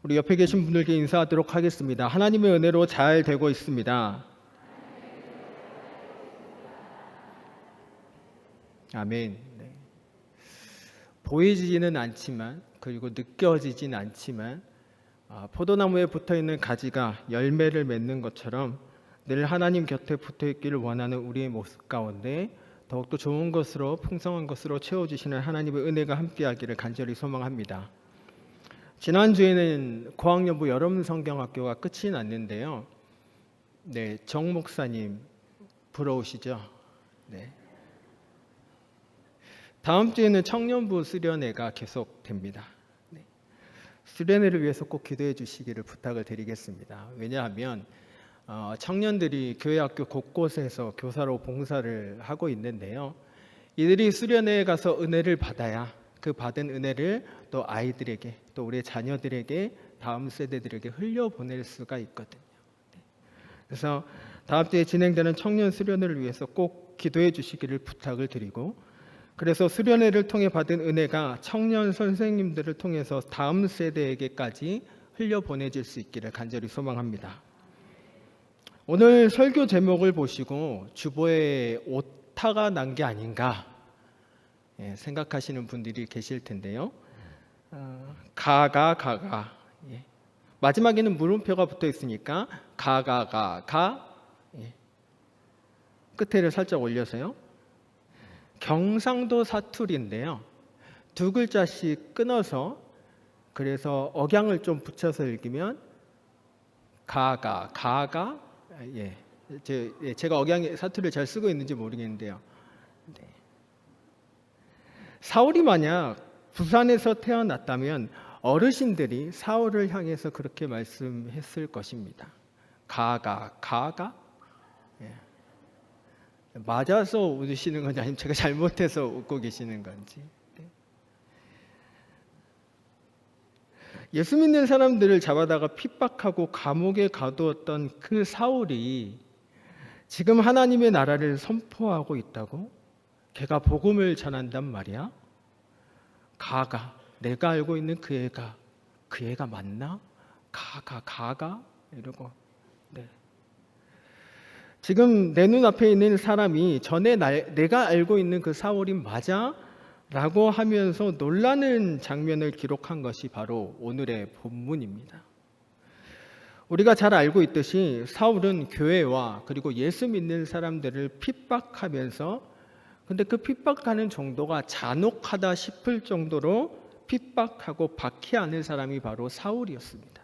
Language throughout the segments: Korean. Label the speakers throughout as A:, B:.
A: 우리 옆에 계신 분들께 인사하도록 하겠습니다. 하나님의 은혜로 잘 되고 있습니다. 아멘. 네. 보이지는 않지만 그리고 느껴지진 않지만 포도나무에 붙어있는 가지가 열매를 맺는 것처럼 늘 하나님 곁에 붙어있기를 원하는 우리의 모습 가운데 더욱더 좋은 것으로 풍성한 것으로 채워주시는 하나님의 은혜가 함께하기를 간절히 소망합니다. 지난주에는 고학년부 여름성경학교가 끝이 났는데요. 네, 정 목사님 부러우시죠? 네. 다음 주에는 청년부 수련회가 계속됩니다. 네. 수련회를 위해서 꼭 기도해 주시기를 부탁을 드리겠습니다. 왜냐하면 청년들이 교회 학교 곳곳에서 교사로 봉사를 하고 있는데요. 이들이 수련회에 가서 은혜를 받아야 그 받은 은혜를 또 아이들에게 또 우리 자녀들에게 다음 세대들에게 흘려보낼 수가 있거든요. 그래서 다음 주에 진행되는 청년 수련회를 위해서 꼭 기도해 주시기를 부탁을 드리고, 그래서 수련회를 통해 받은 은혜가 청년 선생님들을 통해서 다음 세대에게까지 흘려보내질 수 있기를 간절히 소망합니다. 오늘 설교 제목을 보시고 주보에 오타가 난 게 아닌가 생각하시는 분들이 계실 텐데요. 가가 마지막에는 물음표가 붙어 있으니까 가가가가 끝에를 살짝 올려서요. 경상도 사투리인데요. 두 글자씩 끊어서 그래서 억양을 좀 붙여서 읽으면 가가 제가 억양 사투리를 잘 쓰고 있는지 모르겠는데요. 네. 사울이 만약 부산에서 태어났다면 어르신들이 사울을 향해서 그렇게 말씀했을 것입니다. 가가 맞아서 웃으시는 건지 아니면 제가 잘못해서 웃고 계시는 건지. 네. 예수 믿는 사람들을 잡아다가 핍박하고 감옥에 가두었던 그 사울이 지금 하나님의 나라를 선포하고 있다고? 걔가 복음을 전한단 말이야? 내가 알고 있는 그 애가 맞나? 가가 이러고. 네. 지금 내 눈앞에 있는 사람이 전에 내가 알고 있는 그 사울이 맞아? 라고 하면서 놀라는 장면을 기록한 것이 바로 오늘의 본문입니다. 우리가 잘 알고 있듯이 사울은 교회와 그리고 예수 믿는 사람들을 핍박하면서, 근데 그 핍박하는 정도가 잔혹하다 싶을 정도로 핍박하고 박해하는 사람이 바로 사울이었습니다.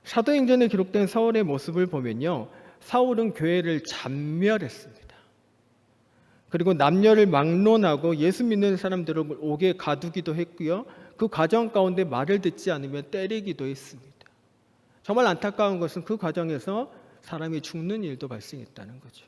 A: 사도행전에 기록된 사울의 모습을 보면요, 사울은 교회를 잔멸했습니다. 그리고 남녀를 막론하고 예수 믿는 사람들을 옥에 가두기도 했고요. 그 과정 가운데 말을 듣지 않으면 때리기도 했습니다. 정말 안타까운 것은 그 과정에서 사람이 죽는 일도 발생했다는 거죠.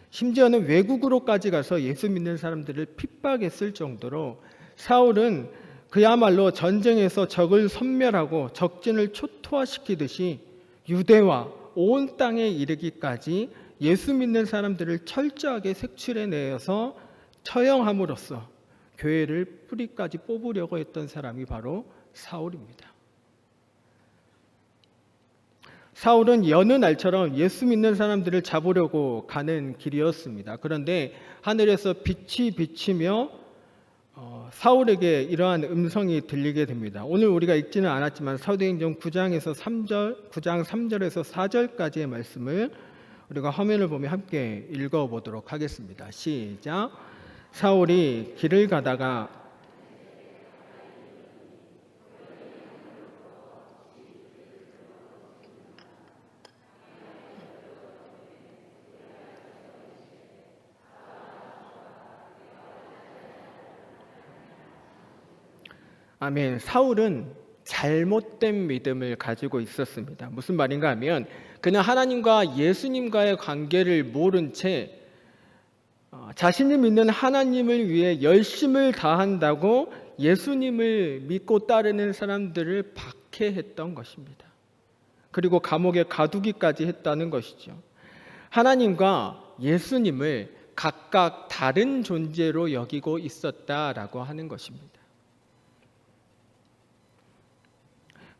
A: 심지어는 외국으로까지 가서 예수 믿는 사람들을 핍박했을 정도로 사울은 그야말로 전쟁에서 적을 섬멸하고 적진을 초토화시키듯이 유대와 온 땅에 이르기까지 예수 믿는 사람들을 철저하게 색출해내서 처형함으로써 교회를 뿌리까지 뽑으려고 했던 사람이 바로 사울입니다. 사울은 여느 날처럼 예수 믿는 사람들을 잡으려고 가는 길이었습니다. 그런데 하늘에서 빛이 비치며 사울에게 이러한 음성이 들리게 됩니다. 오늘 우리가 읽지는 않았지만 사도행전 9장 3절에서 4절까지의 말씀을 우리가 화면을 보며 함께 읽어보도록 하겠습니다. 시작. 사울이 길을 가다가 아멘. 사울은 잘못된 믿음을 가지고 있었습니다. 무슨 말인가 하면 그는 하나님과 예수님과의 관계를 모른 채 자신이 믿는 하나님을 위해 열심을 다한다고 예수님을 믿고 따르는 사람들을 박해했던 것입니다. 그리고 감옥에 가두기까지 했다는 것이죠. 하나님과 예수님을 각각 다른 존재로 여기고 있었다라고 하는 것입니다.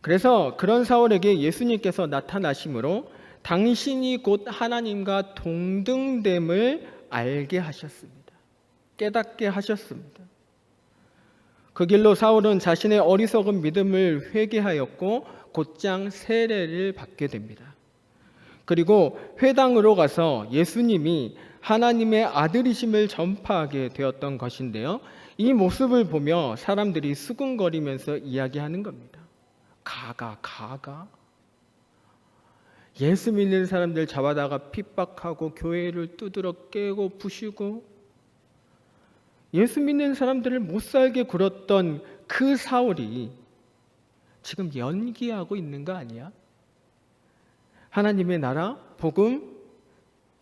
A: 그래서 그런 사울에게 예수님께서 나타나심으로 당신이 곧 하나님과 동등됨을 알게 하셨습니다. 깨닫게 하셨습니다. 그 길로 사울은 자신의 어리석은 믿음을 회개하였고 곧장 세례를 받게 됩니다. 그리고 회당으로 가서 예수님이 하나님의 아들이심을 전파하게 되었던 것인데요. 이 모습을 보며 사람들이 수군거리면서 이야기하는 겁니다. 가가. 예수 믿는 사람들 잡아다가 핍박하고 교회를 두드러 깨고 부시고 예수 믿는 사람들을 못 살게 굴었던 그 사울이 지금 연기하고 있는 거 아니야? 하나님의 나라, 복음,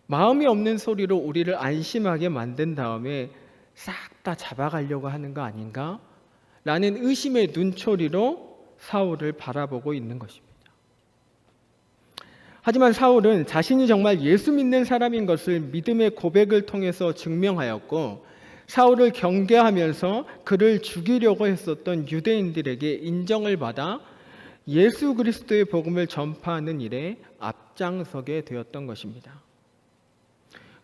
A: 마음이 없는 소리로 우리를 안심하게 만든 다음에 싹 다 잡아가려고 하는 거 아닌가? 라는 의심의 눈초리로 사울을 바라보고 있는 것입니다. 하지만 사울은 자신이 정말 예수 믿는 사람인 것을 믿음의 고백을 통해서 증명하였고 사울을 경계하면서 그를 죽이려고 했었던 유대인들에게 인정을 받아 예수 그리스도의 복음을 전파하는 일에 앞장서게 되었던 것입니다.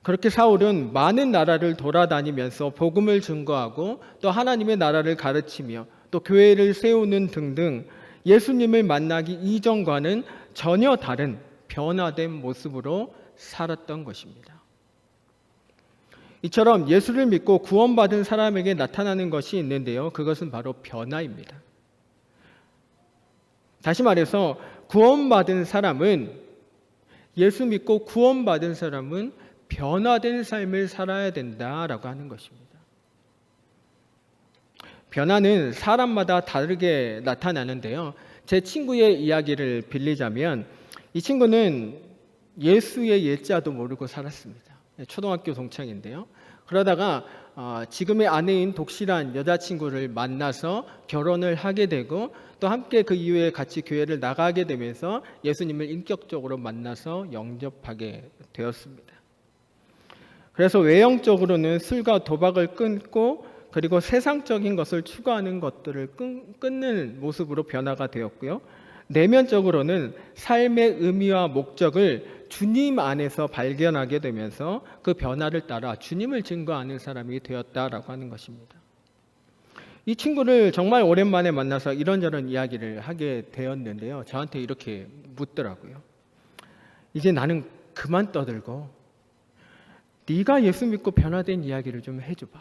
A: 그렇게 사울은 많은 나라를 돌아다니면서 복음을 증거하고 또 하나님의 나라를 가르치며 또 교회를 세우는 등등 예수님을 만나기 이전과는 전혀 다른 변화된 모습으로 살았던 것입니다. 이처럼 예수를 믿고 구원받은 사람에게 나타나는 것이 있는데요. 그것은 바로 변화입니다. 다시 말해서 구원받은 사람은 예수 믿고 구원받은 사람은 변화된 삶을 살아야 된다라고 하는 것입니다. 변화는 사람마다 다르게 나타나는데요. 제 친구의 이야기를 빌리자면 이 친구는 예수의 예자도 모르고 살았습니다. 초등학교 동창인데요. 그러다가 지금의 아내인 독실한 여자친구를 만나서 결혼을 하게 되고 또 함께 그 이후에 같이 교회를 나가게 되면서 예수님을 인격적으로 만나서 영접하게 되었습니다. 그래서 외형적으로는 술과 도박을 끊고 그리고 세상적인 것을 추구하는 것들을 끊는 모습으로 변화가 되었고요. 내면적으로는 삶의 의미와 목적을 주님 안에서 발견하게 되면서 그 변화를 따라 주님을 증거하는 사람이 되었다라고 하는 것입니다. 이 친구를 정말 오랜만에 만나서 이런저런 이야기를 하게 되었는데요. 저한테 이렇게 묻더라고요. 이제 나는 그만 떠들고 네가 예수 믿고 변화된 이야기를 좀 해줘봐.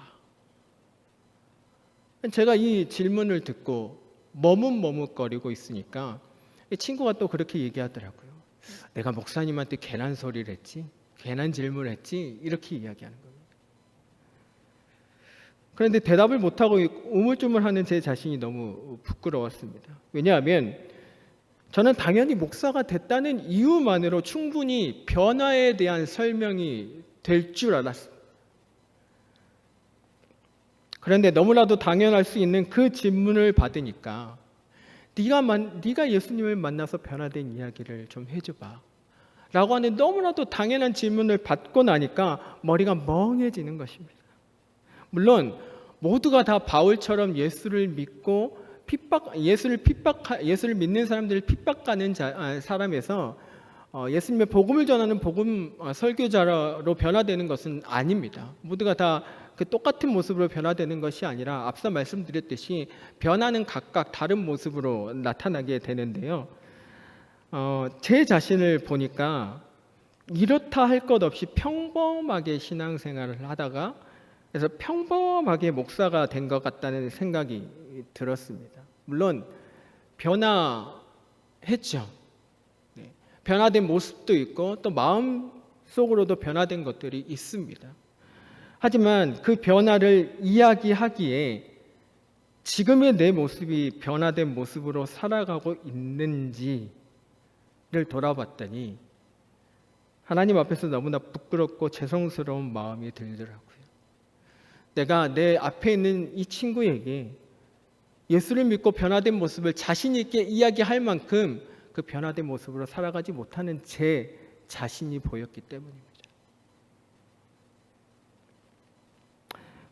A: 제가 이 질문을 듣고 머뭇머뭇거리고 있으니까 이 친구가 또 그렇게 얘기하더라고요. 내가 목사님한테 괜한 소리를 했지, 괜한 질문을 했지, 이렇게 이야기하는 겁니다. 그런데 대답을 못하고 우물쭈물하는 제 자신이 너무 부끄러웠습니다. 왜냐하면 저는 당연히 목사가 됐다는 이유만으로 충분히 변화에 대한 설명이 될 줄 알았습니다. 그런데 너무나도 당연할 수 있는 그 질문을 받으니까 네가 예수님을 만나서 변화된 이야기를 좀 해줘봐 라고 하는 너무나도 당연한 질문을 받고 나니까 머리가 멍해지는 것입니다. 물론 모두가 다 바울처럼 예수를 믿고 예수를 믿는 사람들을 핍박하는 사람에서 예수님의 복음을 전하는 복음 설교자로 변화되는 것은 아닙니다. 모두가 다 그 똑같은 모습으로 변화되는 것이 아니라 앞서 말씀드렸듯이 변화는 각각 다른 모습으로 나타나게 되는데요. 제 자신을 보니까 이렇다 할 것 없이 평범하게 신앙생활을 하다가 그래서 평범하게 목사가 된 것 같다는 생각이 들었습니다. 물론 변화했죠. 변화된 모습도 있고 또 마음속으로도 변화된 것들이 있습니다. 하지만 그 변화를 이야기하기에 지금의 내 모습이 변화된 모습으로 살아가고 있는지를 돌아봤더니 하나님 앞에서 너무나 부끄럽고 죄송스러운 마음이 들더라고요. 내가 내 앞에 있는 이 친구에게 예수를 믿고 변화된 모습을 자신 있게 이야기할 만큼 그 변화된 모습으로 살아가지 못하는 제 자신이 보였기 때문입니다.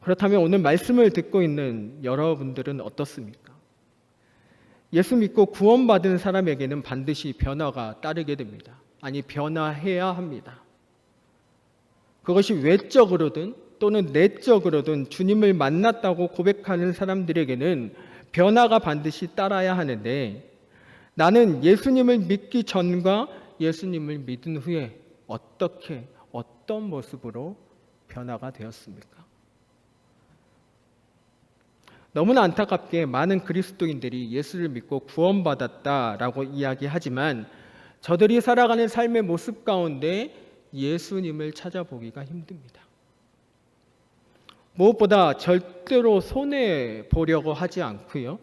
A: 그렇다면 오늘 말씀을 듣고 있는 여러분들은 어떻습니까? 예수 믿고 구원받은 사람에게는 반드시 변화가 따르게 됩니다. 아니, 변화해야 합니다. 그것이 외적으로든 또는 내적으로든 주님을 만났다고 고백하는 사람들에게는 변화가 반드시 따라야 하는데, 나는 예수님을 믿기 전과 예수님을 믿은 후에 어떤 모습으로 변화가 되었습니까? 너무나 안타깝게 많은 그리스도인들이 예수를 믿고 구원받았다라고 이야기하지만 저들이 살아가는 삶의 모습 가운데 예수님을 찾아보기가 힘듭니다. 무엇보다 절대로 손해보려고 하지 않고요.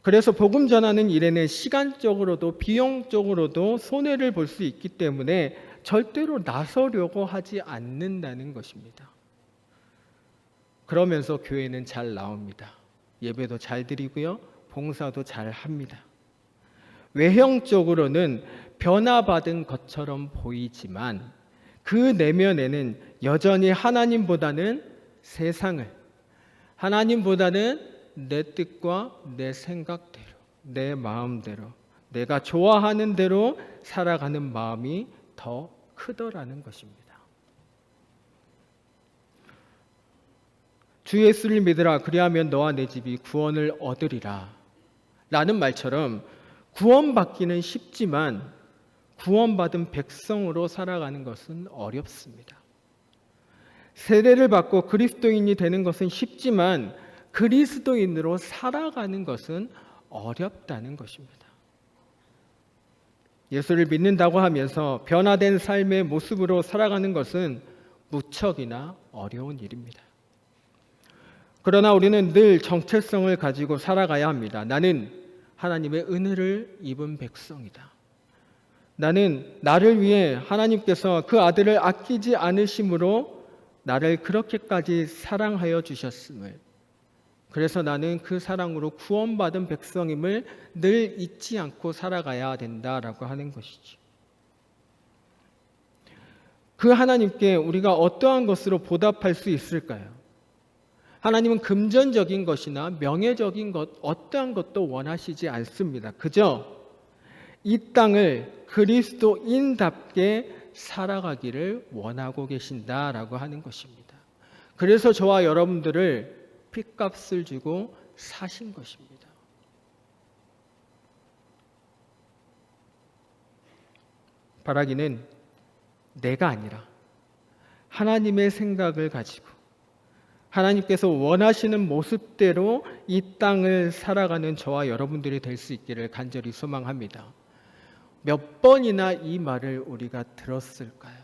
A: 그래서 복음 전하는 일에는 시간적으로도 비용적으로도 손해를 볼 수 있기 때문에 절대로 나서려고 하지 않는다는 것입니다. 그러면서 교회는 잘 나옵니다. 예배도 잘 드리고요. 봉사도 잘 합니다. 외형적으로는 변화받은 것처럼 보이지만 그 내면에는 여전히 하나님보다는 세상을, 하나님보다는 내 뜻과 내 생각대로, 내 마음대로, 내가 좋아하는 대로 살아가는 마음이 더 크더라는 것입니다. 주 예수를 믿으라, 그리하면 너와 내 집이 구원을 얻으리라 라는 말처럼 구원받기는 쉽지만 구원받은 백성으로 살아가는 것은 어렵습니다. 세례를 받고 그리스도인이 되는 것은 쉽지만 그리스도인으로 살아가는 것은 어렵다는 것입니다. 예수를 믿는다고 하면서 변화된 삶의 모습으로 살아가는 것은 무척이나 어려운 일입니다. 그러나 우리는 늘 정체성을 가지고 살아가야 합니다. 나는 하나님의 은혜를 입은 백성이다. 나는 나를 위해 하나님께서 그 아들을 아끼지 않으심으로 나를 그렇게까지 사랑하여 주셨음을, 그래서 나는 그 사랑으로 구원받은 백성임을 늘 잊지 않고 살아가야 된다라고 하는 것이죠. 그 하나님께 우리가 어떠한 것으로 보답할 수 있을까요? 하나님은 금전적인 것이나 명예적인 것 어떠한 것도 원하시지 않습니다. 그저 이 땅을 그리스도인답게 살아가기를 원하고 계신다라고 하는 것입니다. 그래서 저와 여러분들을 핏값을 주고 사신 것입니다. 바라기는 내가 아니라 하나님의 생각을 가지고 하나님께서 원하시는 모습대로 이 땅을 살아가는 저와 여러분들이 될 수 있기를 간절히 소망합니다. 몇 번이나 이 말을 우리가 들었을까요?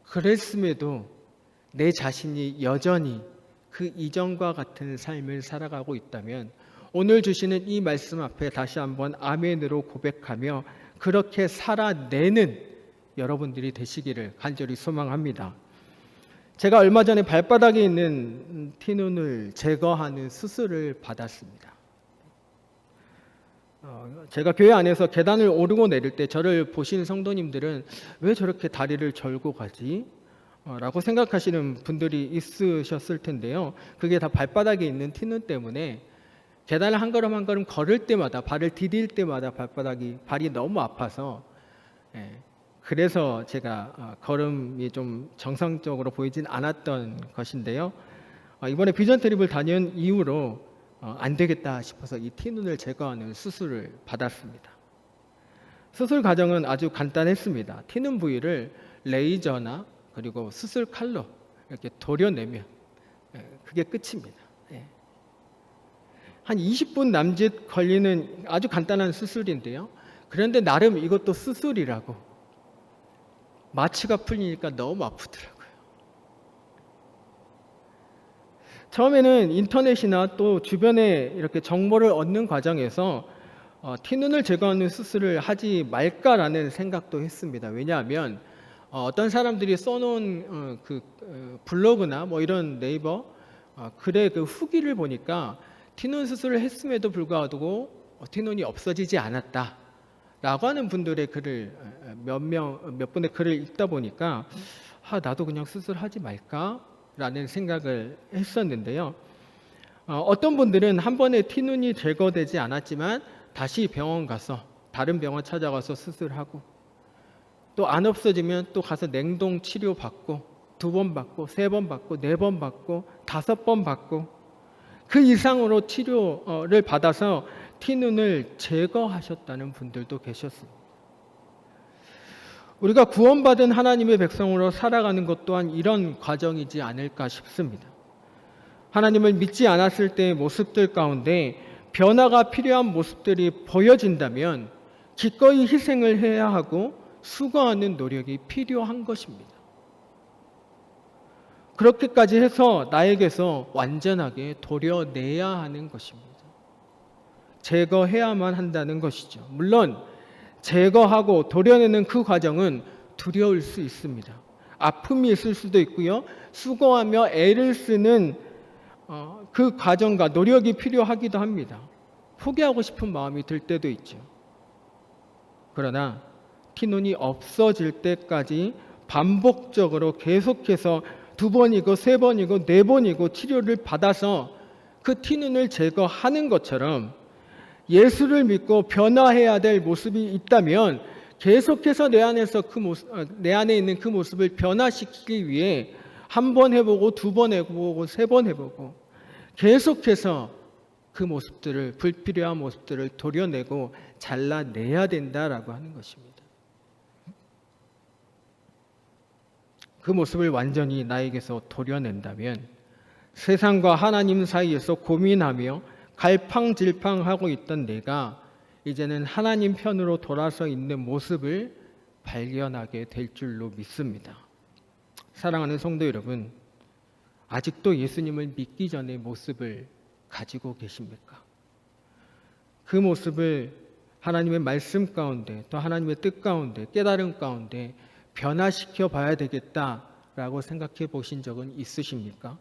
A: 그랬음에도 내 자신이 여전히 그 이전과 같은 삶을 살아가고 있다면 오늘 주시는 이 말씀 앞에 다시 한번 아멘으로 고백하며 그렇게 살아내는 여러분들이 되시기를 간절히 소망합니다. 제가 얼마 전에 발바닥에 있는 티눈을 제거하는 수술을 받았습니다. 제가 교회 안에서 계단을 오르고 내릴 때 저를 보시는 성도님들은 왜 저렇게 다리를 절고 가지? 라고 생각하시는 분들이 있으셨을 텐데요. 그게 다 발바닥에 있는 티눈 때문에 계단을 한 걸음 한 걸음 걸을 때마다, 발을 디딜 때마다 발이 너무 아파서, 그래서 제가 걸음이 좀 정상적으로 보이진 않았던 것인데요. 이번에 비전 트립을 다녀온 이후로 안 되겠다 싶어서 이 티눈을 제거하는 수술을 받았습니다. 수술 과정은 아주 간단했습니다. 티눈 부위를 레이저나 그리고 수술 칼로 이렇게 도려내면 그게 끝입니다. 한 20분 남짓 걸리는 아주 간단한 수술인데요. 그런데 나름 이것도 수술이라고 마취가 풀리니까 너무 아프더라고요. 처음에는 인터넷이나 또 주변에 이렇게 정보를 얻는 과정에서 티눈을 제거하는 수술을 하지 말까라는 생각도 했습니다. 왜냐하면 어떤 사람들이 써놓은 블로그나 뭐 이런 네이버 글의 그 후기를 보니까 티눈 수술을 했음에도 불구하고 티눈이 없어지지 않았다라고 하는 분들의 글을 몇 분의 글을 읽다 보니까 나도 그냥 수술하지 말까라는 생각을 했었는데요. 어떤 분들은 한 번에 티눈이 제거되지 않았지만 다시 병원 가서 다른 병원 찾아가서 수술하고, 또 안 없어지면 또 가서 냉동 치료 받고, 2번 받고, 3번 받고, 4번 받고, 5번 받고, 그 이상으로 치료를 받아서 티눈을 제거하셨다는 분들도 계셨습니다. 우리가 구원받은 하나님의 백성으로 살아가는 것 또한 이런 과정이지 않을까 싶습니다. 하나님을 믿지 않았을 때의 모습들 가운데 변화가 필요한 모습들이 보여진다면 기꺼이 희생을 해야 하고 수고하는 노력이 필요한 것입니다. 그렇게까지 해서 나에게서 완전하게 도려내야 하는 것입니다. 제거해야만 한다는 것이죠. 물론 제거하고 도려내는 그 과정은 두려울 수 있습니다. 아픔이 있을 수도 있고요. 수고하며 애를 쓰는 그 과정과 노력이 필요하기도 합니다. 포기하고 싶은 마음이 들 때도 있죠. 그러나 티눈이 없어질 때까지 반복적으로 계속해서 2번이고 3번이고 4번이고 치료를 받아서 그 티눈을 제거하는 것처럼 예수를 믿고 변화해야 될 모습이 있다면 계속해서 내 안에 있는 그 모습을 변화시키기 위해 1번 해보고 2번 해보고 3번 해보고 계속해서 그 모습들을, 불필요한 모습들을 도려내고 잘라내야 된다라고 하는 것입니다. 그 모습을 완전히 나에게서 도려낸다면 세상과 하나님 사이에서 고민하며 갈팡질팡하고 있던 내가 이제는 하나님 편으로 돌아서 있는 모습을 발견하게 될 줄로 믿습니다. 사랑하는 성도 여러분, 아직도 예수님을 믿기 전의 모습을 가지고 계십니까? 그 모습을 하나님의 말씀 가운데, 또 하나님의 뜻 가운데, 깨달음 가운데 변화시켜 봐야 되겠다라고 생각해 보신 적은 있으십니까?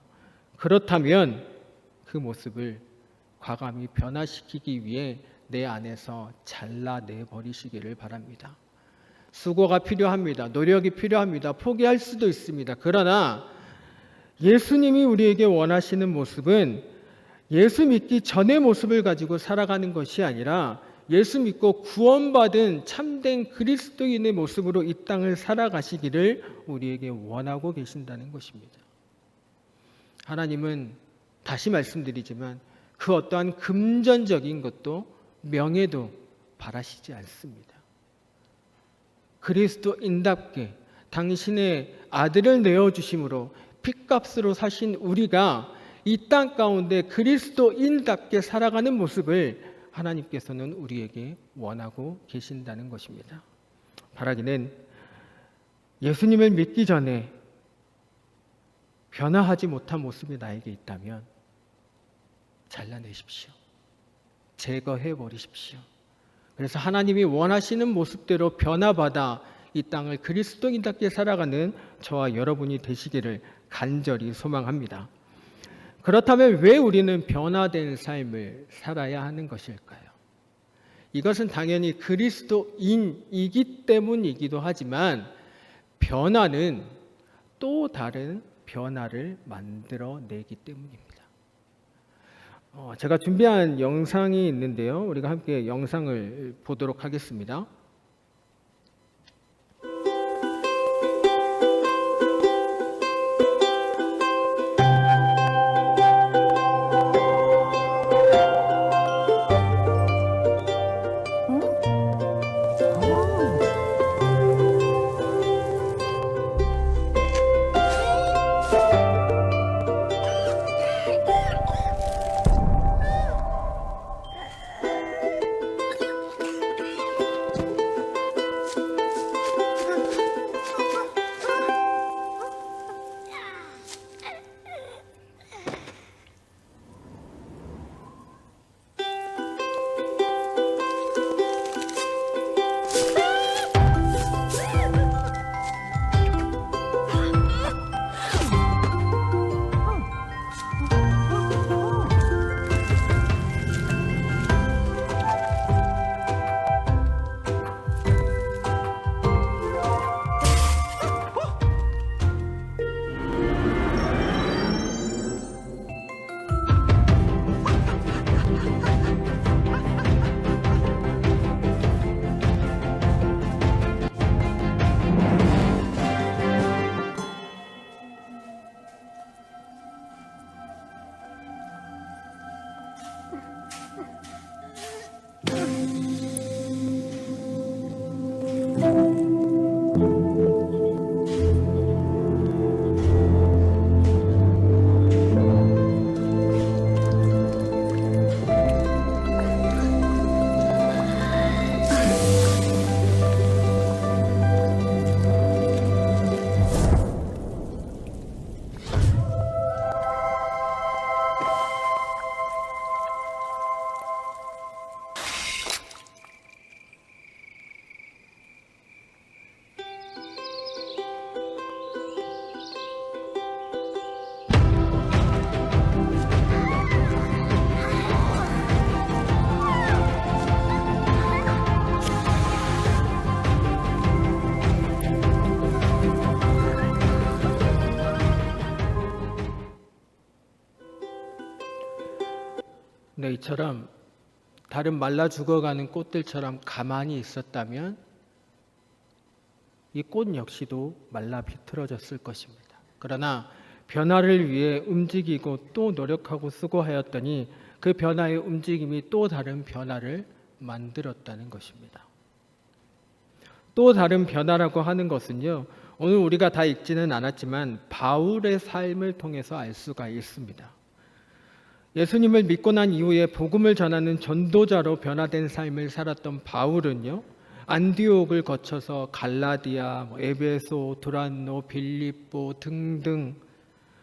A: 그렇다면 그 모습을 과감히 변화시키기 위해 내 안에서 잘라내 버리시기를 바랍니다. 수고가 필요합니다. 노력이 필요합니다. 포기할 수도 있습니다. 그러나 예수님이 우리에게 원하시는 모습은 예수 믿기 전의 모습을 가지고 살아가는 것이 아니라 예수 믿고 구원받은 참된 그리스도인의 모습으로 이 땅을 살아가시기를 우리에게 원하고 계신다는 것입니다. 하나님은 다시 말씀드리지만 그 어떠한 금전적인 것도 명예도 바라시지 않습니다. 그리스도인답게 당신의 아들을 내어주심으로 핏값으로 사신 우리가 이 땅 가운데 그리스도인답게 살아가는 모습을 하나님께서는 우리에게 원하고 계신다는 것입니다. 바라기는 예수님을 믿기 전에 변화하지 못한 모습이 나에게 있다면 잘라내십시오. 제거해 버리십시오. 그래서 하나님이 원하시는 모습대로 변화받아 이 땅을 그리스도인답게 살아가는 저와 여러분이 되시기를 간절히 소망합니다. 그렇다면 왜 우리는 변화된 삶을 살아야 하는 것일까요? 이것은 당연히 그리스도인이기 때문이기도 하지만 변화는 또 다른 변화를 만들어내기 때문입니다. 제가 준비한 영상이 있는데요. 우리가 함께 영상을 보도록 하겠습니다. 네, 이처럼 다른 말라 죽어가는 꽃들처럼 가만히 있었다면 이 꽃 역시도 말라 비틀어졌을 것입니다. 그러나 변화를 위해 움직이고 또 노력하고 수고하였더니 그 변화의 움직임이 또 다른 변화를 만들었다는 것입니다. 또 다른 변화라고 하는 것은요, 오늘 우리가 다 읽지는 않았지만 바울의 삶을 통해서 알 수가 있습니다. 예수님을 믿고 난 이후에 복음을 전하는 전도자로 변화된 삶을 살았던 바울은요, 안디옥을 거쳐서 갈라디아, 에베소, 두란노, 빌립보 등등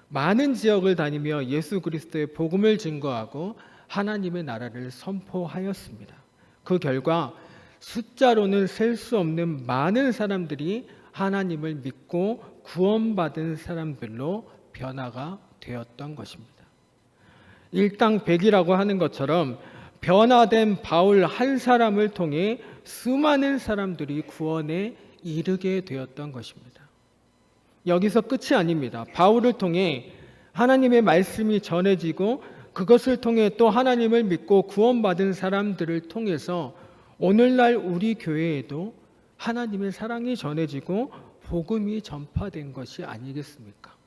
A: 많은 지역을 다니며 예수 그리스도의 복음을 증거하고 하나님의 나라를 선포하였습니다. 그 결과 숫자로는 셀 수 없는 많은 사람들이 하나님을 믿고 구원받은 사람들로 변화가 되었던 것입니다. 일당백이라고 하는 것처럼 변화된 바울 한 사람을 통해 수많은 사람들이 구원에 이르게 되었던 것입니다. 여기서 끝이 아닙니다. 바울을 통해 하나님의 말씀이 전해지고 그것을 통해 또 하나님을 믿고 구원받은 사람들을 통해서 오늘날 우리 교회에도 하나님의 사랑이 전해지고 복음이 전파된 것이 아니겠습니까?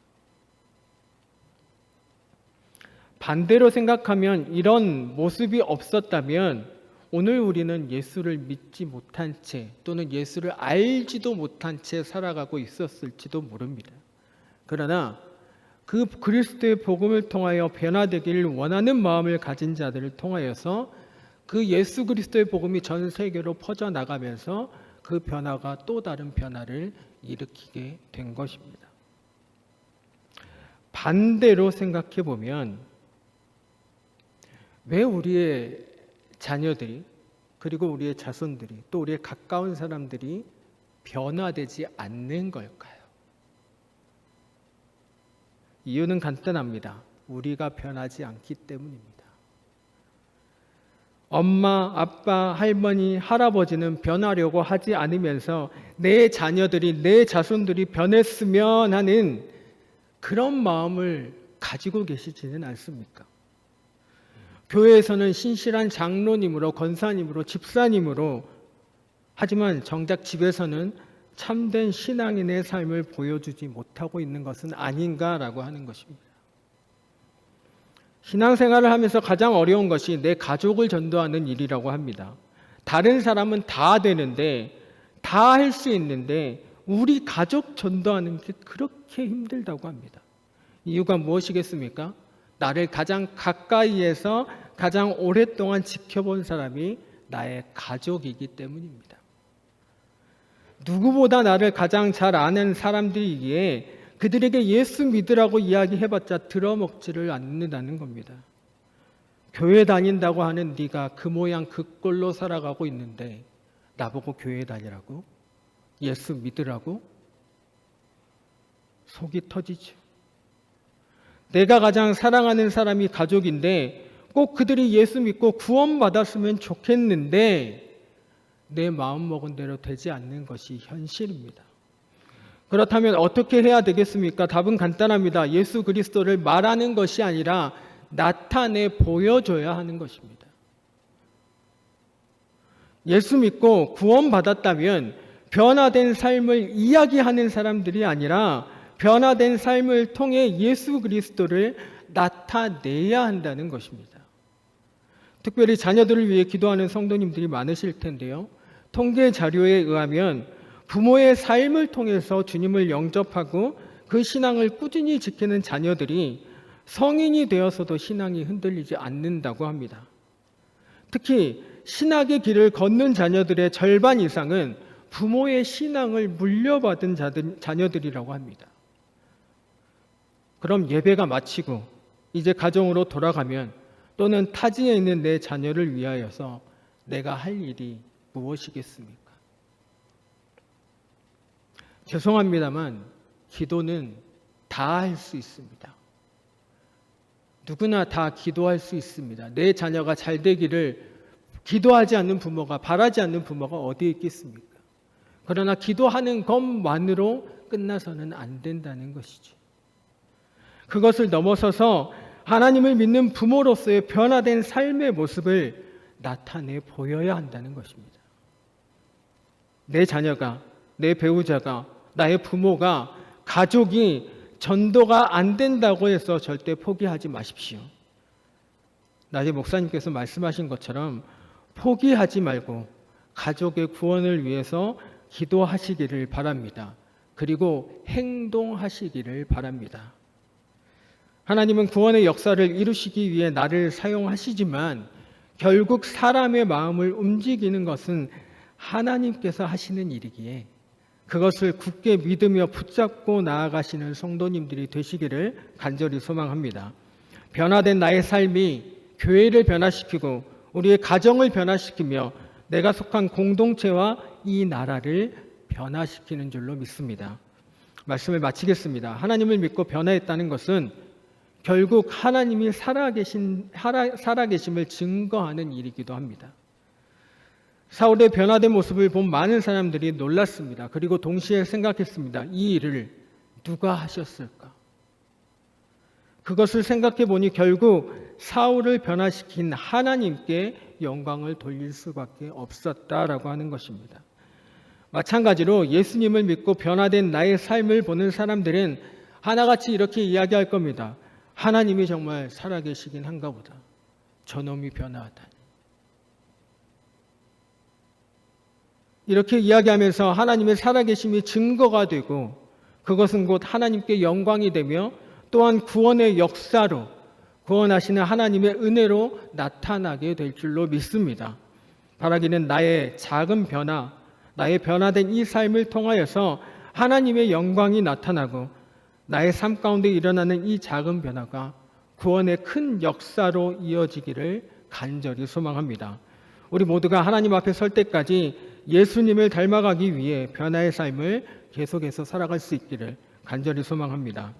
A: 반대로 생각하면 이런 모습이 없었다면 오늘 우리는 예수를 믿지 못한 채 또는 예수를 알지도 못한 채 살아가고 있었을지도 모릅니다. 그러나 그 그리스도의 복음을 통하여 변화되기를 원하는 마음을 가진 자들을 통하여서 그 예수 그리스도의 복음이 전 세계로 퍼져나가면서 그 변화가 또 다른 변화를 일으키게 된 것입니다. 반대로 생각해 보면 왜 우리의 자녀들이 그리고 우리의 자손들이 또 우리의 가까운 사람들이 변화되지 않는 걸까요? 이유는 간단합니다. 우리가 변하지 않기 때문입니다. 엄마, 아빠, 할머니, 할아버지는 변하려고 하지 않으면서 내 자녀들이, 내 자손들이 변했으면 하는 그런 마음을 가지고 계시지는 않습니까? 교회에서는 신실한 장로님으로, 권사님으로, 집사님으로 하지만 정작 집에서는 참된 신앙인의 삶을 보여주지 못하고 있는 것은 아닌가라고 하는 것입니다. 신앙생활을 하면서 가장 어려운 것이 내 가족을 전도하는 일이라고 합니다. 다른 사람은 다 되는데, 다 할 수 있는데 우리 가족 전도하는 게 그렇게 힘들다고 합니다. 이유가 무엇이겠습니까? 나를 가장 가까이에서 가장 오랫동안 지켜본 사람이 나의 가족이기 때문입니다. 누구보다 나를 가장 잘 아는 사람들이기에 그들에게 예수 믿으라고 이야기해봤자 들어먹지를 않는다는 겁니다. 교회 다닌다고 하는 네가 그 모양 그 꼴로 살아가고 있는데 나보고 교회 다니라고? 예수 믿으라고? 속이 터지죠. 내가 가장 사랑하는 사람이 가족인데 꼭 그들이 예수 믿고 구원받았으면 좋겠는데 내 마음먹은 대로 되지 않는 것이 현실입니다. 그렇다면 어떻게 해야 되겠습니까? 답은 간단합니다. 예수 그리스도를 말하는 것이 아니라 나타내 보여줘야 하는 것입니다. 예수 믿고 구원받았다면 변화된 삶을 이야기하는 사람들이 아니라 변화된 삶을 통해 예수 그리스도를 나타내야 한다는 것입니다. 특별히 자녀들을 위해 기도하는 성도님들이 많으실 텐데요. 통계 자료에 의하면 부모의 삶을 통해서 주님을 영접하고 그 신앙을 꾸준히 지키는 자녀들이 성인이 되어서도 신앙이 흔들리지 않는다고 합니다. 특히 신학의 길을 걷는 자녀들의 절반 이상은 부모의 신앙을 물려받은 자녀들이라고 합니다. 그럼 예배가 마치고 이제 가정으로 돌아가면 또는 타지에 있는 내 자녀를 위하여서 내가 할 일이 무엇이겠습니까? 죄송합니다만 기도는 다 할 수 있습니다. 누구나 다 기도할 수 있습니다. 내 자녀가 잘 되기를 기도하지 않는 부모가, 바라지 않는 부모가 어디에 있겠습니까? 그러나 기도하는 것만으로 끝나서는 안 된다는 것이죠. 그것을 넘어서서 하나님을 믿는 부모로서의 변화된 삶의 모습을 나타내 보여야 한다는 것입니다. 내 자녀가, 내 배우자가, 나의 부모가, 가족이 전도가 안 된다고 해서 절대 포기하지 마십시오. 낮에 목사님께서 말씀하신 것처럼 포기하지 말고 가족의 구원을 위해서 기도하시기를 바랍니다. 그리고 행동하시기를 바랍니다. 하나님은 구원의 역사를 이루시기 위해 나를 사용하시지만 결국 사람의 마음을 움직이는 것은 하나님께서 하시는 일이기에 그것을 굳게 믿으며 붙잡고 나아가시는 성도님들이 되시기를 간절히 소망합니다. 변화된 나의 삶이 교회를 변화시키고 우리의 가정을 변화시키며 내가 속한 공동체와 이 나라를 변화시키는 줄로 믿습니다. 말씀을 마치겠습니다. 하나님을 믿고 변화했다는 것은 결국 하나님이 살아계심을 증거하는 일이기도 합니다. 사울의 변화된 모습을 본 많은 사람들이 놀랐습니다. 그리고 동시에 생각했습니다. 이 일을 누가 하셨을까? 그것을 생각해 보니 결국 사울을 변화시킨 하나님께 영광을 돌릴 수밖에 없었다라고 하는 것입니다. 마찬가지로 예수님을 믿고 변화된 나의 삶을 보는 사람들은 하나같이 이렇게 이야기할 겁니다. 하나님이 정말 살아계시긴 한가 보다. 저놈이 변화하다니. 이렇게 이야기하면서 하나님의 살아계심이 증거가 되고 그것은 곧 하나님께 영광이 되며 또한 구원의 역사로 구원하시는 하나님의 은혜로 나타나게 될 줄로 믿습니다. 바라기는 나의 작은 변화, 나의 변화된 이 삶을 통하여서 하나님의 영광이 나타나고 나의 삶 가운데 일어나는 이 작은 변화가 구원의 큰 역사로 이어지기를 간절히 소망합니다. 우리 모두가 하나님 앞에 설 때까지 예수님을 닮아가기 위해 변화의 삶을 계속해서 살아갈 수 있기를 간절히 소망합니다.